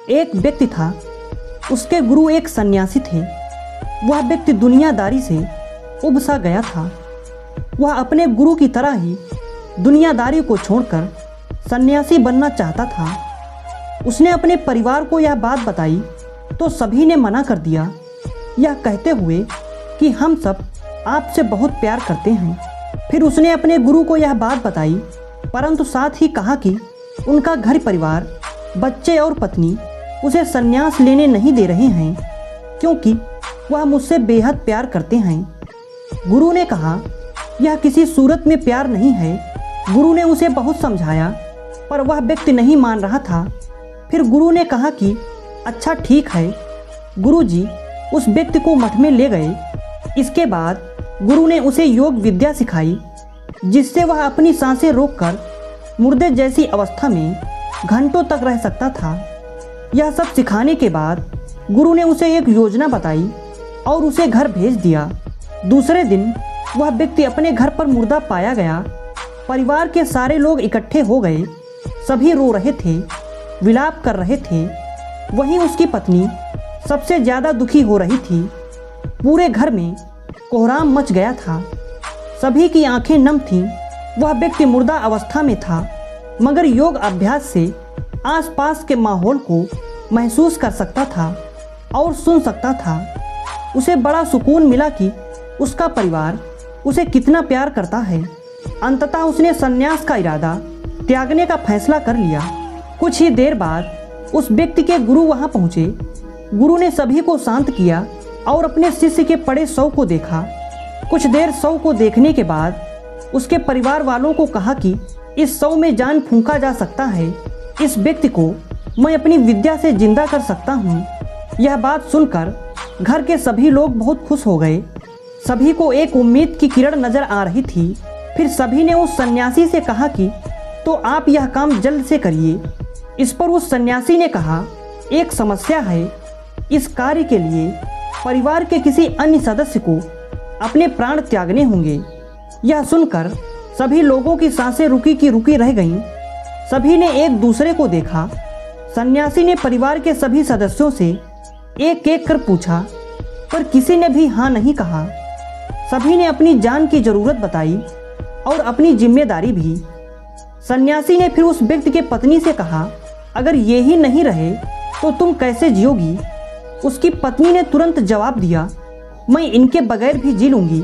एक व्यक्ति था, उसके गुरु एक सन्यासी थे। वह व्यक्ति दुनियादारी से उब सा गया था। वह अपने गुरु की तरह ही दुनियादारी को छोड़कर सन्यासी बनना चाहता था। उसने अपने परिवार को यह बात बताई तो सभी ने मना कर दिया, यह कहते हुए कि हम सब आपसे बहुत प्यार करते हैं। फिर उसने अपने गुरु को यह बात बताई, परंतु साथ ही कहा कि उनका घर परिवार, बच्चे और पत्नी उसे संन्यास लेने नहीं दे रहे हैं क्योंकि वह मुझसे बेहद प्यार करते हैं। गुरु ने कहा, यह किसी सूरत में प्यार नहीं है। गुरु ने उसे बहुत समझाया पर वह व्यक्ति नहीं मान रहा था। फिर गुरु ने कहा कि अच्छा ठीक है। गुरु जी उस व्यक्ति को मठ में ले गए। इसके बाद गुरु ने उसे योग विद्या सिखाई, जिससे वह अपनी सांसें रोककर मुर्दे जैसी अवस्था में घंटों तक रह सकता था। यह सब सिखाने के बाद गुरु ने उसे एक योजना बताई और उसे घर भेज दिया। दूसरे दिन वह व्यक्ति अपने घर पर मुर्दा पाया गया। परिवार के सारे लोग इकट्ठे हो गए। सभी रो रहे थे, विलाप कर रहे थे। वहीं उसकी पत्नी सबसे ज़्यादा दुखी हो रही थी। पूरे घर में कोहराम मच गया था। सभी की आंखें नम थीं। वह व्यक्ति मुर्दा अवस्था में था, मगर योग अभ्यास से आसपास के माहौल को महसूस कर सकता था और सुन सकता था। उसे बड़ा सुकून मिला कि उसका परिवार उसे कितना प्यार करता है। अंततः उसने संन्यास का इरादा त्यागने का फैसला कर लिया। कुछ ही देर बाद उस व्यक्ति के गुरु वहां पहुंचे। गुरु ने सभी को शांत किया और अपने शिष्य के पड़े शव को देखा। कुछ देर शव को देखने के बाद उसके परिवार वालों को कहा कि इस शव में जान फूंका जा सकता है। इस व्यक्ति को मैं अपनी विद्या से जिंदा कर सकता हूँ। यह बात सुनकर घर के सभी लोग बहुत खुश हो गए। सभी को एक उम्मीद की किरण नजर आ रही थी। फिर सभी ने उस सन्यासी से कहा कि तो आप यह काम जल्द से करिए। इस पर उस सन्यासी ने कहा, एक समस्या है। इस कार्य के लिए परिवार के किसी अन्य सदस्य को अपने प्राण त्यागने होंगे। यह सुनकर सभी लोगों की सांसें रुकी की रुकी रह गईं। सभी ने एक दूसरे को देखा। सन्यासी ने परिवार के सभी सदस्यों से एक एक कर पूछा, पर किसी ने भी हाँ नहीं कहा। सभी ने अपनी जान की जरूरत बताई और अपनी जिम्मेदारी भी। सन्यासी ने फिर उस व्यक्ति के पत्नी से कहा, अगर ये ही नहीं रहे तो तुम कैसे जियोगी? उसकी पत्नी ने तुरंत जवाब दिया, मैं इनके बगैर भी जी लूँगी।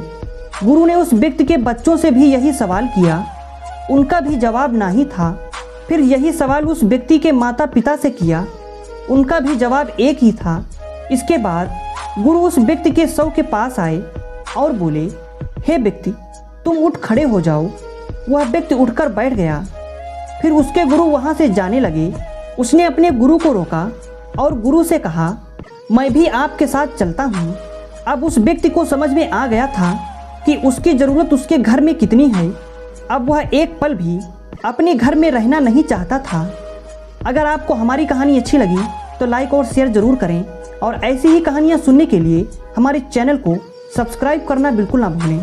गुरु ने उस व्यक्ति के बच्चों से भी यही सवाल किया। उनका भी जवाब नहीं था। फिर यही सवाल उस व्यक्ति के माता पिता से किया। उनका भी जवाब एक ही था। इसके बाद गुरु उस व्यक्ति के शव के पास आए और बोले, हे व्यक्ति, तुम उठ खड़े हो जाओ। वह व्यक्ति उठकर बैठ गया। फिर उसके गुरु वहाँ से जाने लगे। उसने अपने गुरु को रोका और गुरु से कहा, मैं भी आपके साथ चलता हूँ। अब उस व्यक्ति को समझ में आ गया था कि उसकी ज़रूरत उसके घर में कितनी है। अब वह एक पल भी अपने घर में रहना नहीं चाहता था। अगर आपको हमारी कहानी अच्छी लगी तो लाइक और शेयर ज़रूर करें और ऐसी ही कहानियाँ सुनने के लिए हमारे चैनल को सब्सक्राइब करना बिल्कुल ना भूलें।